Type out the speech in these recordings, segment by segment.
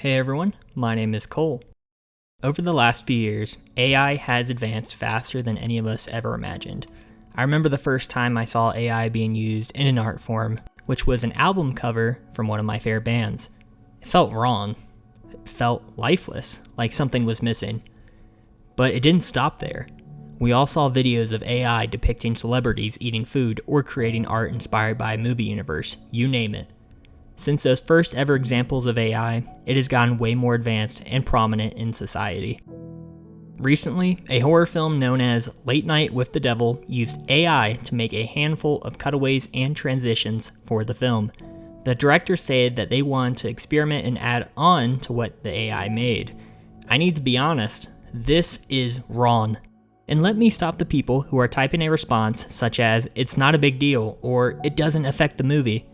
Hey everyone, my name is Cole. Over the last few years, AI has advanced faster than any of us ever imagined. I remember the first time I saw AI being used in an art form, which was an album cover from one of my favorite bands. It felt wrong. It felt lifeless, like something was missing. But it didn't stop there. We all saw videos of AI depicting celebrities eating food or creating art inspired by a movie universe, you name it. Since those first ever examples of AI, it has gotten way more advanced and prominent in society. Recently, a horror film known as Late Night with the Devil used AI to make a handful of cutaways and transitions for the film. The director said that they wanted to experiment and add on to what the AI made. I need to be honest, this is wrong. And let me stop the people who are typing a response such as, "It's not a big deal," or "It doesn't affect the movie,"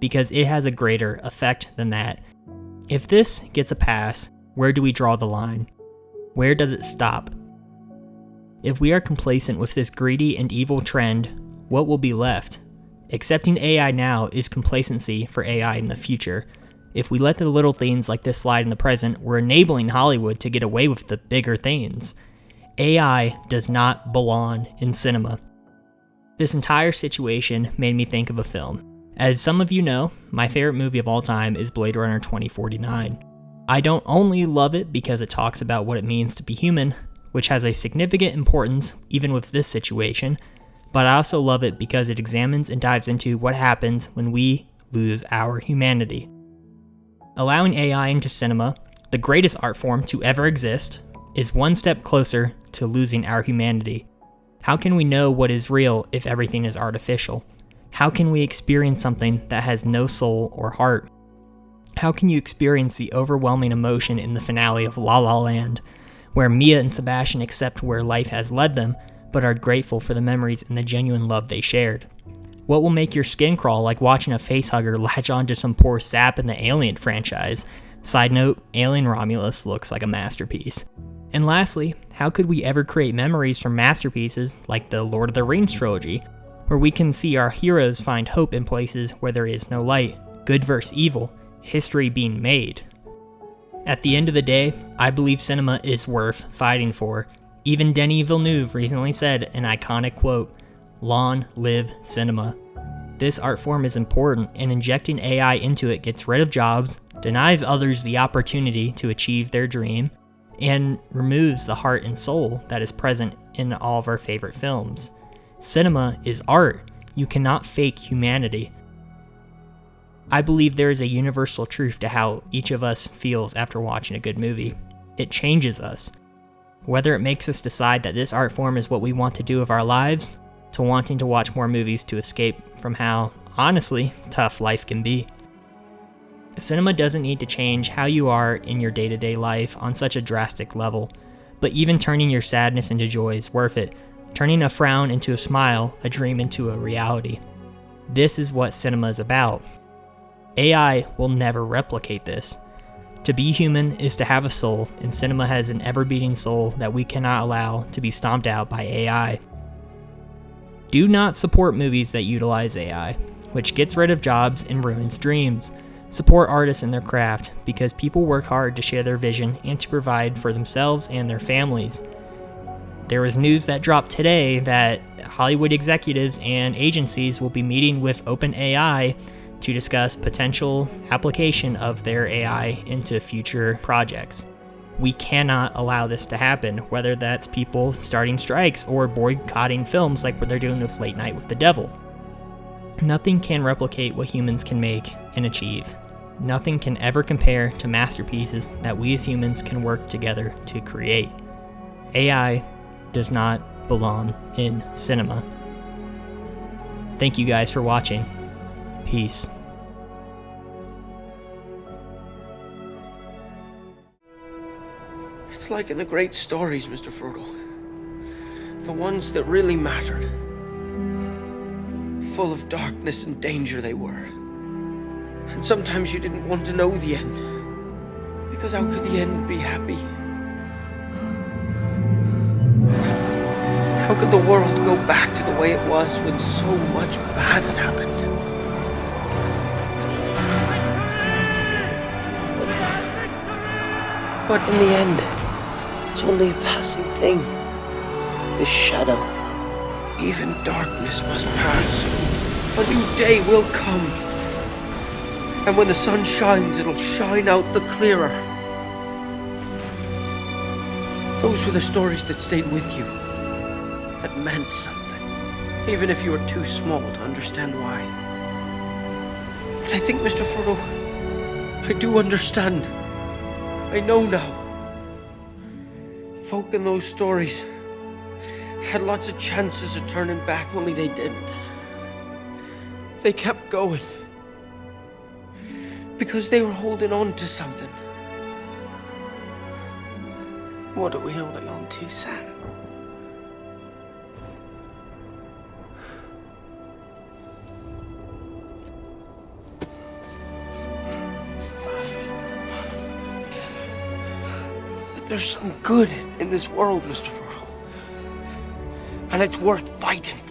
because it has a greater effect than that. If this gets a pass, where do we draw the line? Where does it stop? If we are complacent with this greedy and evil trend, what will be left? Accepting AI now is complacency for AI in the future. If we let the little things like this slide in the present, we're enabling Hollywood to get away with the bigger things. AI does not belong in cinema. This entire situation made me think of a film. As some of you know, my favorite movie of all time is Blade Runner 2049. I don't only love it because it talks about what it means to be human, which has a significant importance even with this situation, but I also love it because it examines and dives into what happens when we lose our humanity. Allowing AI into cinema, the greatest art form to ever exist, is one step closer to losing our humanity. How can we know what is real if everything is artificial? How can we experience something that has no soul or heart? How can you experience the overwhelming emotion in the finale of La La Land, where Mia and Sebastian accept where life has led them, but are grateful for the memories and the genuine love they shared? What will make your skin crawl like watching a facehugger latch onto some poor sap in the Alien franchise? Side note, Alien Romulus looks like a masterpiece. And lastly, how could we ever create memories from masterpieces like the Lord of the Rings trilogy, where we can see our heroes find hope in places where there is no light, good versus evil, history being made? At the end of the day, I believe cinema is worth fighting for. Even Denis Villeneuve recently said an iconic quote, "Long live cinema." This art form is important, and injecting AI into it gets rid of jobs, denies others the opportunity to achieve their dream, and removes the heart and soul that is present in all of our favorite films. Cinema is art. You cannot fake humanity. I believe there is a universal truth to how each of us feels after watching a good movie. It changes us. Whether it makes us decide that this art form is what we want to do with our lives, to wanting to watch more movies to escape from how, honestly, tough life can be. Cinema doesn't need to change how you are in your day-to-day life on such a drastic level, but even turning your sadness into joy is worth it. Turning a frown into a smile, a dream into a reality. This is what cinema is about. AI will never replicate this. To be human is to have a soul, and cinema has an ever-beating soul that we cannot allow to be stomped out by AI. Do not support movies that utilize AI, which gets rid of jobs and ruins dreams. Support artists in their craft, because people work hard to share their vision and to provide for themselves and their families. There was news that dropped today that Hollywood executives and agencies will be meeting with OpenAI to discuss potential application of their AI into future projects. We cannot allow this to happen, whether that's people starting strikes or boycotting films like what they're doing with Late Night with the Devil. Nothing can replicate what humans can make and achieve. Nothing can ever compare to masterpieces that we as humans can work together to create. AI does not belong in cinema. Thank you guys for watching. Peace. It's like in the great stories, Mr. Frodo. The ones that really mattered. Full of darkness and danger they were. And sometimes you didn't want to know the end. Because how could the end be happy? How could the world go back to the way it was when so much bad had happened? But in the end, it's only a passing thing. This shadow. Even darkness must pass. A new day will come. And when the sun shines, it'll shine out the clearer. Those were the stories that stayed with you. That meant something. Even if you were too small to understand why. But I think, Mr. Frodo, I do understand. I know now. Folk in those stories had lots of chances of turning back, only they didn't. They kept going. Because they were holding on to something. What are we holding on to, Sam? There's some good in this world, Mr. Frodo. And it's worth fighting for.